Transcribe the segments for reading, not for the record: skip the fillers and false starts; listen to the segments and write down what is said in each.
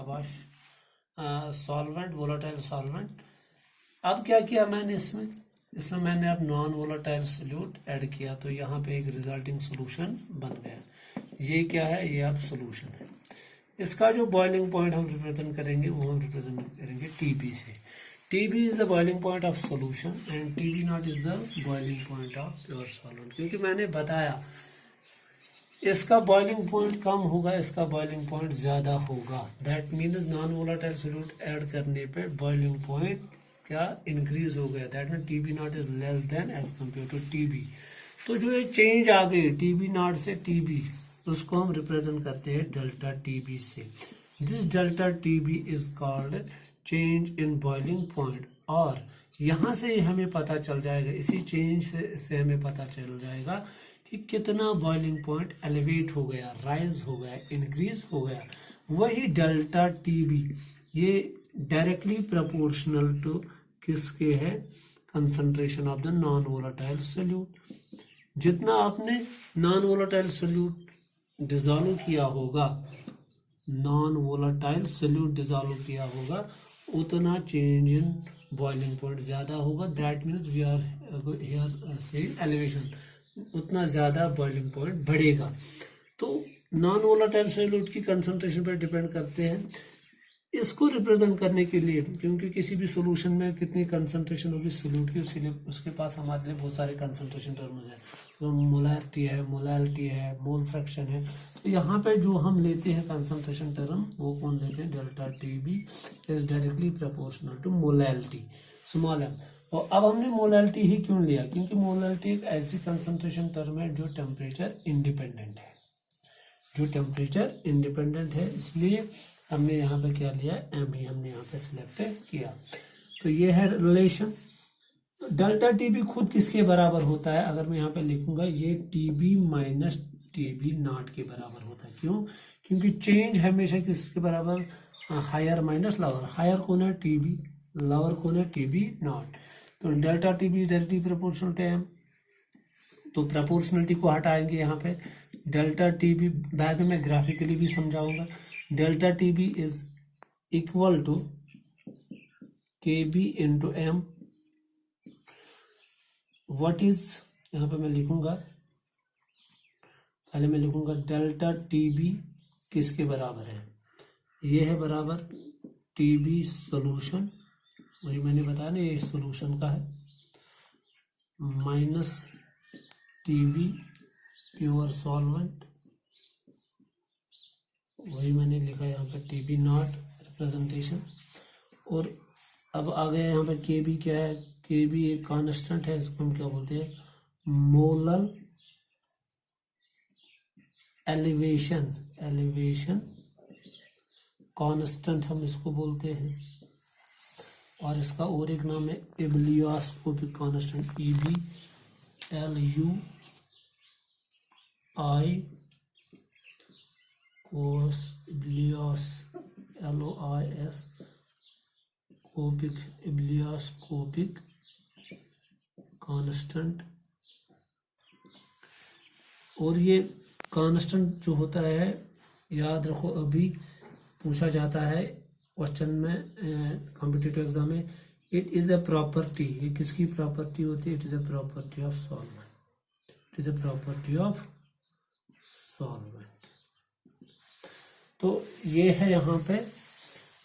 शाबाश। Solvent, volatile solvent. अब क्या किया मैंने इसमें मैंने अब नॉन वोलेटाइल सोल्यूट ऐड किया, तो यहाँ पे एक रिजल्टिंग सोल्यूशन बन गया। ये क्या है, ये अब सोल्यूशन है। इसका जो बॉइलिंग पॉइंट हम रिप्रेजेंट करेंगे वो हम रिप्रेजेंट करेंगे टीबी से। TB is the boiling point of solution and TD not is the boiling point of pure solvent. क्योंकि मैंने बताया इसका बॉइलिंग पॉइंट कम होगा, इसका बॉइलिंग पॉइंट ज्यादा होगा। That means non volatile solute add करने पे बॉइलिंग पॉइंट क्या इंक्रीज हो गया। That mean TB naught is less than as compare to TB. तो जो ये चेंज आ गई टीबी नॉट से टीबी, उसको हम रिप्रेजेंट करते हैं डेल्टा टीबी से। This delta TB is called change in boiling point. और यहां से हमें पता चल जाएगा, इसी चेंज से हमें पता चल जाएगा कि कितना बॉइलिंग पॉइंट एलिवेट हो गया, राइज हो गया, इंक्रीज हो गया। वही डेल्टा टीबी ये डायरेक्टली प्रोपोर्शनल टू किसके है, concentration of the non volatile solute. जितना आपने नॉन वोलेटाइल सोल्यूट डिजोल्व किया होगा, नॉन वोलेटाइल सोल्यूट डिजोल्व किया होगा, उतना चेंज इन बॉइलिंग पॉइंट ज्यादा होगा। That means we are here saying elevation, उतना ज्यादा बॉइलिंग पॉइंट बढ़ेगा। तो नॉन वोलेटाइल सोल्यूट की कंसंट्रेशन पर डिपेंड करते हैं। इसको रिप्रेजेंट करने के लिए, क्योंकि किसी भी सॉल्यूशन में कितनी कंसंट्रेशन होगी सोल्यूट की, उसके लिए उसके पास हमारे लिए बहुत सारे कंसंट्रेशन टर्म्स हैं। तो मोलैरिटी है, मोलैलिटी है, मोल फ्रैक्शन है। तो यहाँ पे जो हम लेते हैं कंसंट्रेशन टर्म, वो कौन लेते हैं, delta TB is directly proportional to molality, small m. और अब हमने मोलैलिटी ही क्यों लिया, क्योंकि मोलैलिटी एक ऐसी कंसंट्रेशन टर्म है जो टेम्परेचर इंडिपेंडेंट है, जो टेम्परेचर इंडिपेंडेंट है, इसलिए हमने यहाँ पे क्या लिया, एम ही हमने यहाँ पे सिलेक्ट किया। तो ये है रिलेशन। डेल्टा टीबी खुद किसके बराबर होता है, अगर मैं यहाँ पे लिखूंगा, ये टीबी माइनस टीबी नॉट के बराबर होता है। क्यों, क्योंकि चेंज हमेशा किसके बराबर, हायर माइनस लोअर। हायर कौन है, टीबी, लोअर कौन है, टीबी नॉट। तो delta TB is directly proportional to m. तो प्रोपोर्शनलिटी को हटाएंगे यहाँ पे, डेल्टा टीबी बाद में ग्राफिकली भी समझाऊंगा। Delta TB is equal to K B into M. What is, यहाँ पे मैं लिखूंगा, पहले मैं लिखूंगा डेल्टा टीबी किसके बराबर है, ये है बराबर टीबी सोल्यूशन, वही मैंने बताया ना, ये सोल्यूशन का है, माइनस टीबी प्योर सॉल्वेंट, वही मैंने लिखा यहाँ पे टीबी नॉट रिप्रेजेंटेशन। और अब आ गया यहाँ पे के बी क्या है, के बी एक कांस्टेंट है, इसको हम क्या बोलते हैं, मोलल एलिवेशन, एलिवेशन कांस्टेंट हम इसको बोलते हैं। और इसका और एक नाम है ebullioscopic constant, E B L U I कोस इब्लियोस, एल ओ आई एस कोपिक, इब्लियोस्कोपिक कांस्टेंट। और ये कांस्टेंट जो होता है, याद रखो, अभी पूछा जाता है क्वेश्चन में, कॉम्पिटिटिव एग्जाम में, इट इज अ प्रॉपर्टी। ये किसकी प्रॉपर्टी होती है, it is a property of solvent, it is a property of solvent. तो ये है यहाँ पे।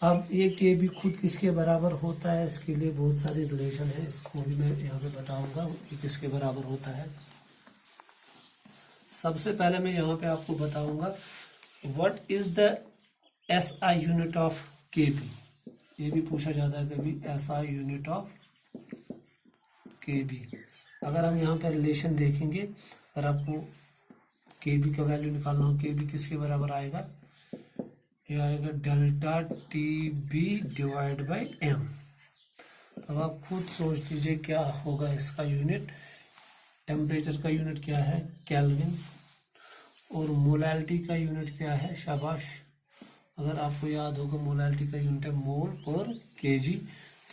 अब ये के भी खुद किसके बराबर होता है, इसके लिए बहुत सारी रिलेशन है, इसको भी मैं यहाँ पे बताऊंगा कि किसके बराबर होता है। सबसे पहले मैं यहाँ पे आपको बताऊंगा what is the SI unit of KB. ये भी पूछा जाता है कभी, एसआई यूनिट ऑफ केबी। अगर हम यहाँ पे रिलेशन देखेंगे, अगर आपको केबी का वैल्यू निकालना हो, केबी किसके बराबर आएगा, ये आएगा delta T B divide by m. अब आप खुद सोच लीजिए क्या होगा इसका यूनिट। टेम्परेचर का यूनिट क्या है, केल्विन, और मोलैलिटी का यूनिट क्या है, शाबाश, अगर आपको याद होगा मोलैलिटी का यूनिट है मोल पर केजी।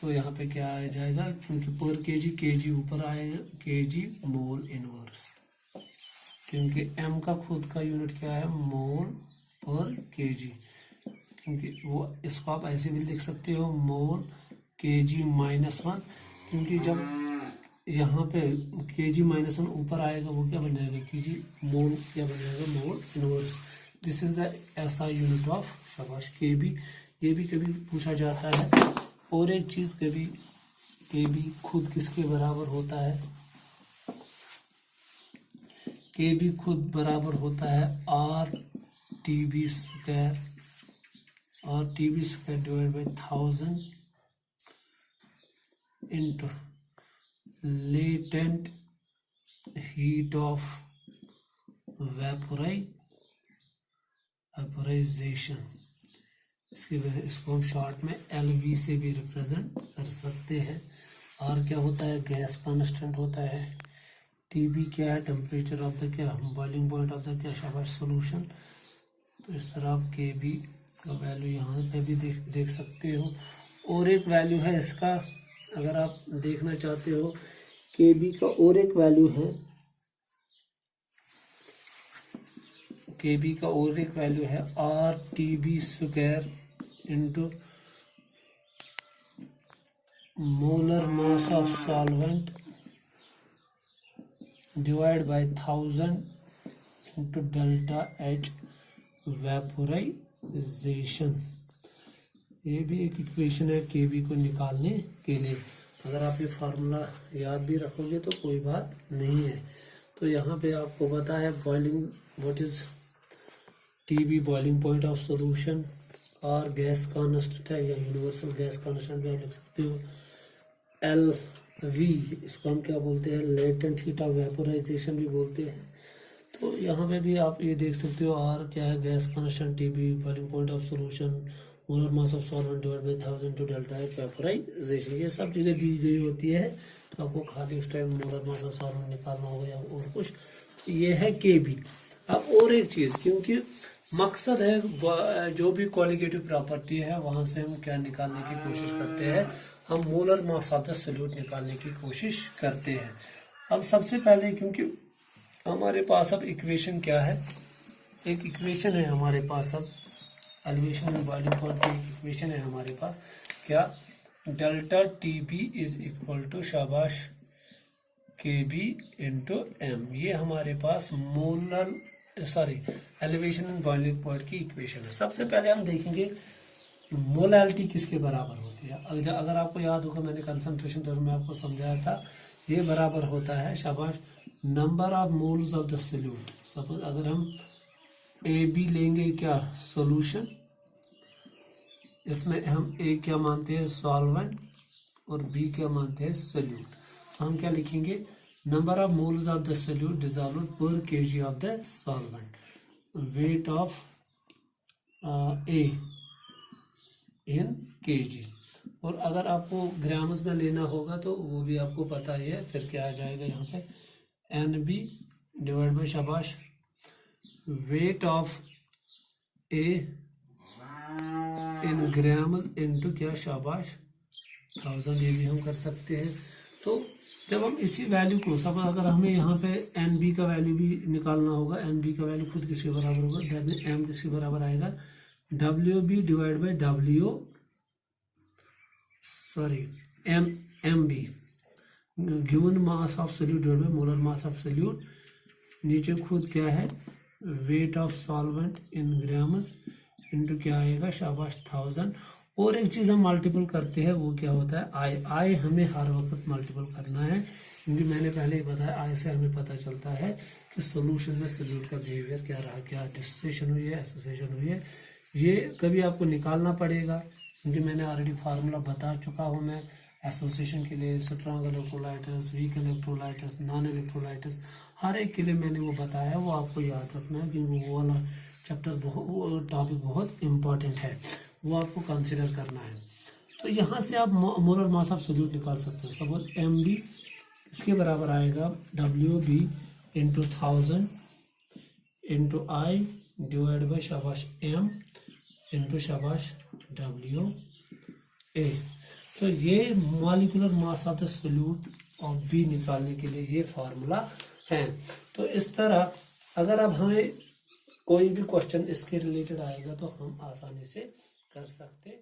तो यहाँ पे क्या आ जाएगा, क्योंकि पर केजी, केजी ऊपर आएगा, केजी मोल इनवर्स, क्योंकि एम का खुद का यूनिट क्या है, मोल पर केजी। क्योंकि वो इसको आप ऐसे भी लिख सकते हो मोल Kg-1, क्योंकि जब यहाँ पे Kg-1 ऊपर आएगा वो क्या बन जाएगा Kg मोल, क्या बन जाएगा mole inverse. This is the SI unit of शाबाश Kb। ये भी कभी पूछा जाता है। और एक चीज कभी Kb खुद किसके बराबर होता है, Kb खुद बराबर होता है RTb square, RTb square divide by 1000 into latent heat of vaporisation. इसकी वजह से इसको हम शॉर्ट में LV से भी रिप्रेजेंट कर सकते हैं। R क्या होता है, गैस कांस्टेंट होता है। TB क्या है, टेम्परेचर ऑफ द क्या, बॉइलिंग पॉइंट ऑफ द क्या, शाबाश सॉल्यूशन। तो इस तरह आप Kb का वैल्यू यहाँ पे भी देख सकते हो। और एक वैल्यू है इसका, अगर आप देखना चाहते हो Kb का और एक वैल्यू है, Kb का और एक वैल्यू है RTb square into molar mass of solvent divide by 1000 into delta H vaporisation. ये भी एक इक्वेशन है Kb को निकालने के लिए। अगर आप ये फार्मूला याद भी रखोगे तो कोई बात नहीं है। तो यहाँ पे आपको पता है boiling, what is TB boiling point of solution, और गैस कांस्टेंट है या यूनिवर्सल गैस कांस्टेंट भी आप लिख सकते हो। LV इसको हम क्या बोलते हैं, लेटेंट हीट ऑफ वेपोराइजेशन भी बोलते हैं। तो यहाँ पे भी आप ये देख सकते हो R क्या है, gas constant, TB boiling point of solution, molar mass of solvent divide by 1000 to delta H vaporisation. ये सब चीज़ें दी गई होती है। तो आपको खाली उस time molar mass of solvent निकालना होगा या और कुछ। ये है Kb। अब और एक चीज़, क्योंकि मकसद है जो भी क्वालिटेटिव प्रॉपर्टी है वहां से हम क्या निकालने की कोशिश करते हैं, हम molar mass of the solute निकालने की कोशिश करते हैं। अब सबसे पहले, क्योंकि हमारे पास अब इक्वेशन क्या है, एक इक्वेशन है हमारे पास, अब एलिवेशन एंड बॉइलिंग पॉइंट की इक्वेशन है हमारे पास, क्या, delta TB is equal to शाबाश Kb इंटू M। ये हमारे पास molar elevation and boiling point की इक्वेशन है। सबसे पहले हम देखेंगे मोलैलिटी किसके बराबर होती है। अगर आपको याद होगा, मैंने कंसंट्रेशन टर्म में आपको समझाया था, ये बराबर होता है शाबाश number of moles of the solute. Suppose अगर हम AB लेंगे क्या, सॉल्यूशन, इसमें हम A क्या मानते हैं, सॉल्वेंट, और B क्या मानते हैं, सॉल्यूट। तो हम क्या लिखेंगे, number of moles of the solute dissolved per kg of the solvent, weight of A in kg। और अगर आपको ग्राम्स में लेना होगा तो वो भी आपको पता ही है, फिर क्या आ जाएगा यहाँ पे, NB डिवाइड बाई शाबाश weight of A in grams into क्या, शाबाश 1000। ये भी हम कर सकते हैं। तो जब हम इसी वैल्यू को, सब अगर हमें यहाँ पे NB का वैल्यू भी निकालना होगा, NB का वैल्यू खुद किसके बराबर होगा, दैट मीन M किसके बराबर आएगा, WB divide by MB given mass of solute divide by molar mass of solute. नीचे खुद क्या है, weight of solvent in grams into क्या आएगा, शाबाश 1000। और एक चीज हम मल्टीपल करते हैं, वो क्या होता है, आई हमें हर वक्त मल्टीपल करना है, क्योंकि मैंने पहले ही बताया आई से हमें पता चलता है कि सोल्यूशन में सोल्यूट का बिहेवियर क्या रहा, क्या डिसोसिएशन हुई है, एसोसिएशन हुई है। ये कभी आपको निकालना पड़ेगा, क्योंकि मैंने ऑलरेडी फार्मूला बता चुका हूँ मैं एसोसिएशन के लिए, स्ट्रॉन्ग इलेक्ट्रोलाइटस, वीक इलेक्ट्रोलाइटस, नॉन इलेक्ट्रोलाइटस, हर एक के लिए मैंने वो बताया, वो आपको याद रखना है, क्योंकि वो वाला चैप्टर टॉपिक बहुत इंपॉर्टेंट है, वो आपको कंसिडर करना है। तो यहाँ से आप मोलर मास ऑफ सोल्यूट निकाल सकते हो। सपोज MB इसके बराबर आएगा WB into 1000 into I divide by शाबाश M इंटू शाबाश WA। तो ये molecular mass of the solute of B निकालने के लिए ये फार्मूला है। तो इस तरह अगर अब हमें कोई भी क्वेश्चन इसके रिलेटेड आएगा तो हम आसानी से कर सकते